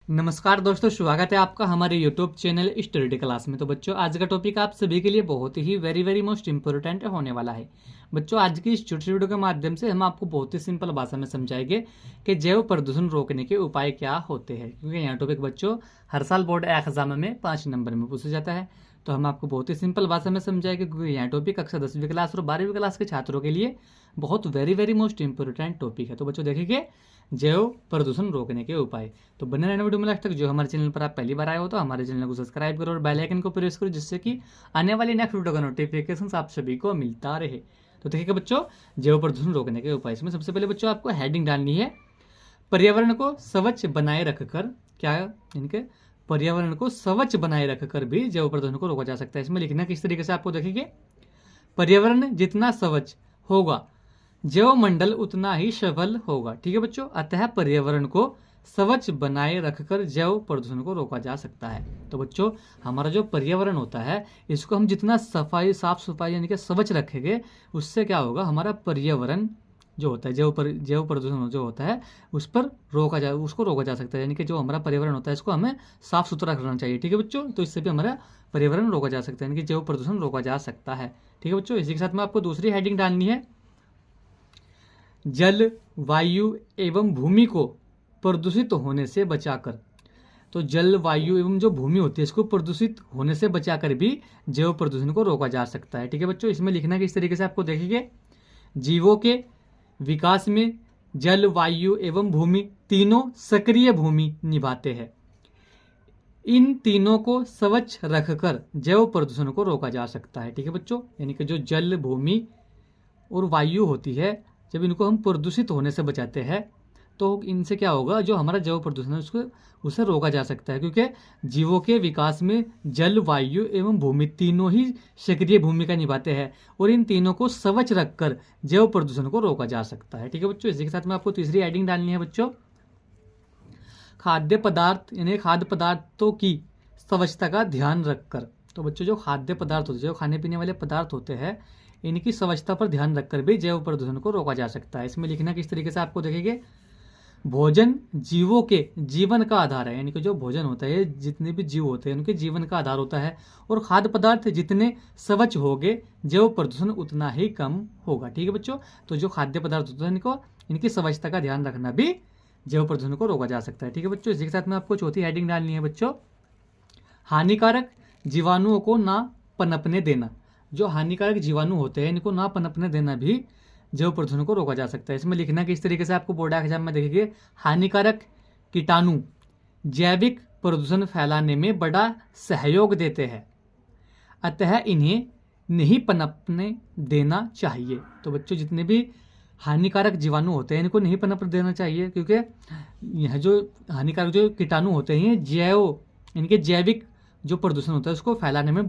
नमस्कार दोस्तों, स्वागत है आपका हमारे यूट्यूब चैनल स्टडी क्लास में। तो बच्चों, आज का टॉपिक आप सभी के लिए बहुत ही वेरी मोस्ट इंपॉर्टेंट होने वाला है। बच्चों, आज की इस छोटी वीडियो के माध्यम से हम आपको बहुत ही सिंपल भाषा में समझाएंगे कि जैव प्रदूषण रोकने के उपाय क्या होते हैं, क्योंकि यह टॉपिक बच्चों हर साल बोर्ड एग्जाम में 5 नंबर में पूछा जाता है। तो हम आपको बहुत ही सिंपल भाषा में समझाएंगे, क्योंकि यह टॉपिक कक्षा 10वीं क्लास और 12वीं क्लास के छात्रों के लिए बहुत वेरी मोस्ट इंपॉर्टेंट टॉपिक है। तो बच्चों देखिए, जैव प्रदूषण रोकने के उपाय। तो बने रहना वीडियो में लास्ट तक। जो हमारे चैनल पर आप पहली बार आए हो तो हमारे चैनल को सब्सक्राइब करो और बेल आइकन को प्रेस करो, जिससे कि आने वाली नेक्स्ट वीडियो का नोटिफिकेशन आप सभी को मिलता रहे। तो देखिए बच्चों, जैव प्रदूषण रोकने के उपाय। इसमें सबसे पहले बच्चों आपको हेडिंग डालनी है, पर्यावरण को स्वच्छ बनाए रखकर। क्या इनके पर्यावरण को स्वच्छ बनाए रखकर भी जैव प्रदूषण को रोका जा सकता है। इसमें लिखना किस तरीके से आपको देखिए, पर्यावरण जितना स्वच्छ होगा जैव मंडल उतना ही सफल होगा। ठीक है बच्चों, अतः पर्यावरण को स्वच्छ बनाए रखकर जैव प्रदूषण को रोका जा सकता है। तो बच्चों, हमारा जो पर्यावरण होता है, इसको हम जितना साफ सफाई यानी कि स्वच्छ रखेंगे, उससे क्या होगा, हमारा पर्यावरण जो होता है, जैव प्रदूषण जो होता है उस पर उसको रोका जा सकता है। यानी कि जो हमारा पर्यावरण होता है, इसको हमें साफ सुथरा रखना चाहिए। ठीक है बच्चों, तो इससे भी हमारा पर्यावरण रोका जा सकता है, यानी कि जैव प्रदूषण रोका जा सकता है। ठीक है बच्चों, इसी के साथ में आपको दूसरी हेडिंग डालनी है, जल, वायु एवं भूमि को प्रदूषित होने से बचाकर। तो जल, वायु एवं जो भूमि होती है, इसको प्रदूषित होने से बचाकर भी जैव प्रदूषण को रोका जा सकता है। ठीक है बच्चों, इसमें लिखना किस तरीके से आपको देखिए, जीवों के विकास में जल, वायु एवं भूमि तीनों सक्रिय भूमि निभाते हैं। इन तीनों को स्वच्छ रखकर जैव प्रदूषण को रोका जा सकता है। ठीक है बच्चों, यानी कि जो जल, भूमि और वायु होती है, जब इनको हम प्रदूषित होने से बचाते हैं तो इनसे क्या होगा, जो हमारा जैव प्रदूषण है उसे रोका जा सकता है, क्योंकि जीवों के विकास में जल, वायु एवं भूमि तीनों ही सक्रिय भूमिका निभाते हैं और इन तीनों को स्वच्छ रखकर जैव प्रदूषण को रोका जा सकता है। ठीक है बच्चों, इसी के साथ में आपको तीसरी हेडिंग डालनी है बच्चों, खाद्य पदार्थ यानी खाद्य पदार्थों की स्वच्छता का ध्यान रखकर। तो बच्चों, जो खाद्य पदार्थ होते हैं, जो खाने पीने वाले पदार्थ होते हैं, इनकी स्वच्छता पर ध्यान रखकर भी जैव प्रदूषण को रोका जा सकता है। इसमें लिखना किस तरीके से आपको देखेंगे, भोजन जीवों के जीवन का आधार है। यानी कि जो भोजन होता है, जितने भी जीव होते हैं उनके जीवन का आधार होता है, और खाद्य पदार्थ जितने स्वच्छ होंगे जैव प्रदूषण उतना ही कम होगा। ठीक है बच्चों, तो जो खाद्य पदार्थ होते हैं इनकी स्वच्छता का ध्यान रखना भी जैव प्रदूषण को रोका जा सकता है। ठीक है बच्चों, इसी के साथ में आपको चौथी हेडिंग डालनी है बच्चों, हानिकारक जीवाणुओं को ना पनपने देना। जो हानिकारक जीवाणु होते हैं, इनको ना पनपने देना भी जैव प्रदूषण को रोका जा सकता है। इसमें लिखना किस तरीके से आपको बोर्ड एग्जाम में देखिए, हानिकारक कीटाणु जैविक प्रदूषण फैलाने में बड़ा सहयोग देते हैं, अतः इन्हें नहीं पनपने देना चाहिए। तो बच्चों, जितने भी हानिकारक जीवाणु होते हैं, इनको नहीं पनपने देना चाहिए, क्योंकि यह जो हानिकारक जो कीटाणु होते हैं, इनके जैविक जो प्रदूषण होता है उसको फैलाने में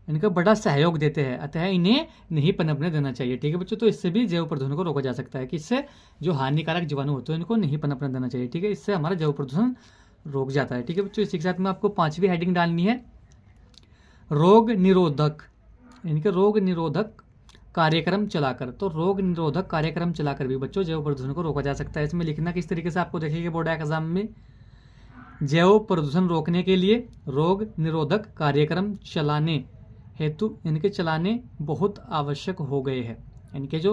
इनका बड़ा सहयोग देते हैं, अतः इन्हें नहीं पनपने देना चाहिए। ठीक है बच्चों, तो इससे भी जैव प्रदूषण को रोका जा सकता है कि इससे जो हानिकारक जीवाणु होते हैं इनको नहीं पनपने देना चाहिए। ठीक है, इससे हमारा जैव प्रदूषण रोक जाता है। ठीक है बच्चों, इसी के साथ में आपको पांचवी हेडिंग डालनी है, रोग निरोधक यानी कि रोग निरोधक कार्यक्रम चलाकर। तो रोग निरोधक कार्यक्रम चलाकर भी बच्चों जैव प्रदूषण को रोका जा सकता है। इसमें लिखना किस तरीके से आपको देखिए बोर्ड एग्जाम में, जैव प्रदूषण रोकने के लिए रोग निरोधक कार्यक्रम चलाने हेतु यानी कि चलाने बहुत आवश्यक हो गए हैं। यानी कि जो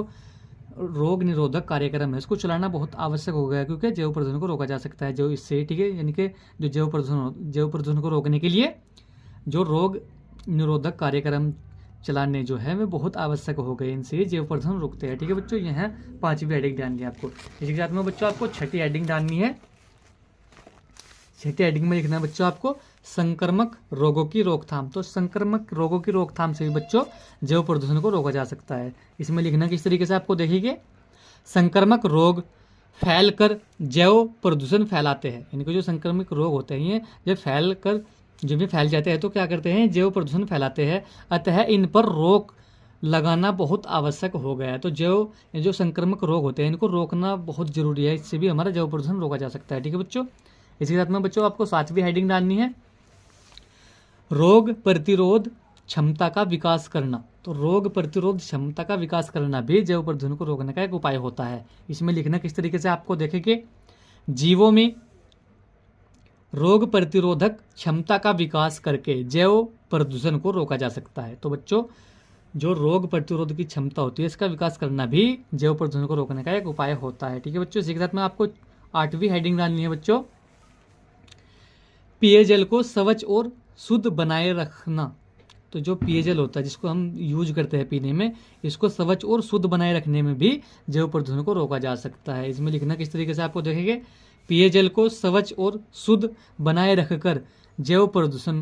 रोग निरोधक कार्यक्रम है इसको चलाना बहुत आवश्यक हो गया है, क्योंकि जैव प्रदूषण को रोका जा सकता है जो इससे। ठीक है, यानी कि जो जैव प्रदूषण को रोकने के लिए जो रोग निरोधक कार्यक्रम चलाने जो है वे बहुत आवश्यक हो गए, इनसे जैव प्रदूषण रोकते हैं। ठीक है बच्चों, यह पांचवी हेडिंग डालनी है आपको। इसी के साथ में बच्चों आपको छठी हेडिंग डालनी है। छठी हेडिंग में लिखना है बच्चों आपको, संक्रमक रोगों की रोकथाम। तो संक्रमक रोगों की रोकथाम से भी बच्चों जैव प्रदूषण को रोका जा सकता है। इसमें लिखना किस तरीके से आपको देखिए, संक्रमक रोग फैलकर जैव प्रदूषण फैलाते हैं। यानी कि जो संक्रमक रोग होते हैं जब भी फैल जाते हैं तो क्या करते हैं, जैव प्रदूषण फैलाते हैं, अतः इन पर रोक लगाना बहुत आवश्यक हो गया है। तो जो संक्रमक रोग होते हैं इनको रोकना बहुत जरूरी है, इससे भी हमारा जैव प्रदूषण रोका जा सकता है। ठीक है बच्चों, इसी के साथ में बच्चों आपको सातवीं हेडिंग डालनी है, रोग प्रतिरोध क्षमता का विकास करना। तो रोग प्रतिरोध क्षमता का विकास करना भी जैव प्रदूषण को रोकने का एक उपाय होता है। इसमें लिखना किस तरीके से आपको देखेंगे, जीवों में रोग प्रतिरोधक क्षमता का विकास करके जैव प्रदूषण को रोका जा सकता है। तो बच्चों जो रोग प्रतिरोध की क्षमता होती है इसका विकास करना भी जैव प्रदूषण को रोकने का एक उपाय होता है। ठीक है बच्चों, इसी के साथ में आपको 8वीं हेडिंग डालनी है बच्चों, पेयजल को स्वच्छ और शुद्ध बनाए रखना। तो जो पेयजल होता है जिसको हम यूज करते हैं पीने में, इसको स्वच्छ और शुद्ध बनाए रखने में भी जैव प्रदूषण को रोका जा सकता है। इसमें लिखना किस तरीके से आपको देखेंगे, पेयजल को स्वच्छ और शुद्ध बनाए रखकर जैव प्रदूषण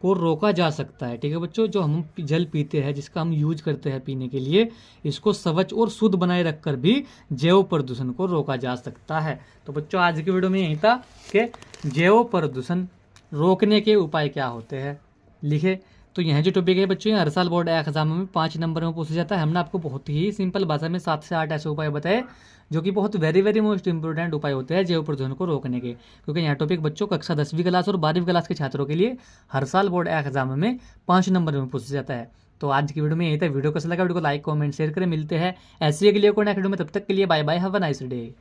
को रोका जा सकता है। ठीक है बच्चों, जो हम जल पीते हैं जिसका हम यूज करते हैं पीने के लिए, इसको स्वच्छ और शुद्ध बनाए रखकर भी जैव प्रदूषण को रोका जा सकता है। तो बच्चों आज की वीडियो में यही था कि जैव प्रदूषण रोकने के उपाय क्या होते हैं लिखे। तो यह जो टॉपिक है बच्चों हर साल बोर्ड एग्जाम में 5 नंबर में पूछा जाता है। हमने आपको बहुत ही सिंपल भाषा में 7 से 8 ऐसे उपाय बताए जो कि बहुत वेरी मोस्ट इंपॉर्टेंट उपाय होते हैं जैव प्रदूषण को रोकने के, क्योंकि यह टॉपिक बच्चों कक्षा 10वीं क्लास और 12वीं क्लास के छात्रों के लिए हर साल बोर्ड एग्जाम में 5 नंबर में पूछा जाता है। तो आज की वीडियो में यही था। वीडियो कैसा लगा, वीडियो को लाइक कमेंट शेयर करें। मिलते हैं ऐसे के लिए कोई नेक्स्ट वीडियो में, तब तक के लिए bye bye, have a nice day.